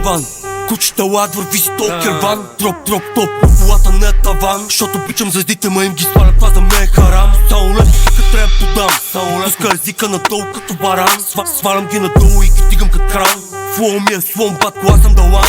кабан. Кучета лад върви си тол керван. Дроп, топ, колата не е таван. Защото обичам звездите, ма им ги сваля, това за мен е харам. Само лесно, тук трябва подам. Пуска езика надолу като баран. Свалям ги надолу и ги дигам като кран. Флоу ми е слон, батко, аз съм далан.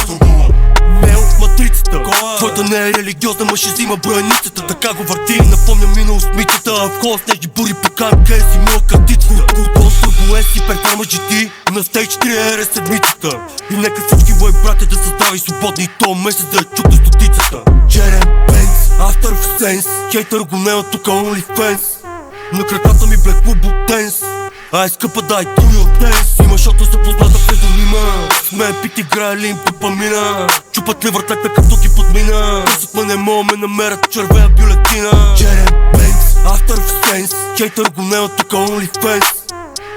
Мел, матрицата. Твоята не е религиозна, ма ще взима броеницата. Така го върти, напомня минало с митата. В хола снежни бури, покан кейси, моя картица. Култон, турбулес и перформа GT. На стейдж 3 е седмицата. И нека всички мои братя да създава и свободни. И то месец да я чук до стотицата. Джерем Бенц, After of Sense. Хейтър го нема тука OnlyFans. На краката ми Black Football Dance. Ай скъпа дай do your dance. Има шота се позната псевдонима. Сме пит играли им допамина. Чупат ли въртета като ги подмина. Търсят ме не мога ме намерят червена бюлетина. Джерем Бенц, After of Sense. Хейтър го нема тука OnlyFans.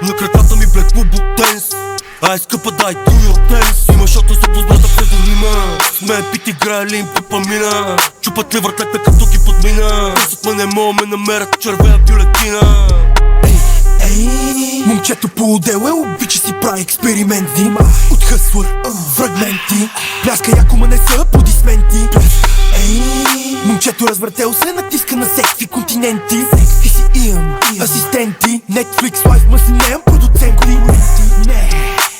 На краката ми Black Football Dance. Ай скъпа дай do your dance. Има шота се позната псевдонима. Сме пит играли им допамина. Чупат ли въртета като ги подмина. Търсят ме не мога ме намерят червена бюлетина. Момчето по отдела обича си прави експерименти. От хъслър, фрагменти. Пляска яко, ма не са аплодисменти. Момчето развъртел се, натиска на всеки континенти. И си имам асистенти. Netflix, Live, ма си неям продуценти.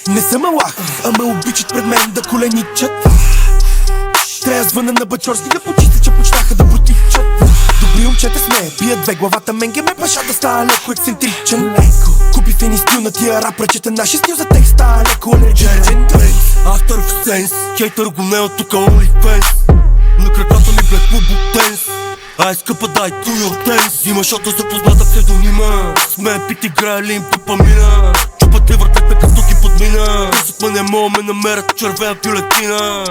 Не съм алах, ама обичат пред мен да коленичат. Трябва звъна на Бачорски да почиста, че почнаха да протичат. Добри момчета сме, пият две, главата менге ме паша да става леко ексцентричен. Купи фени стил на тия рап, ръчета наши стил за текст става леко алергичен. After of Sense, хейтър го нема тука OnlyFans. На краката ми Black Football Dance. Ай скъпа дай do your dance. Има шота за позната псевдонима. Сме пит играли им допамина. Чупат ли въртета като ги подмина. Търсят ме не мога ме намерят червена бюлетина.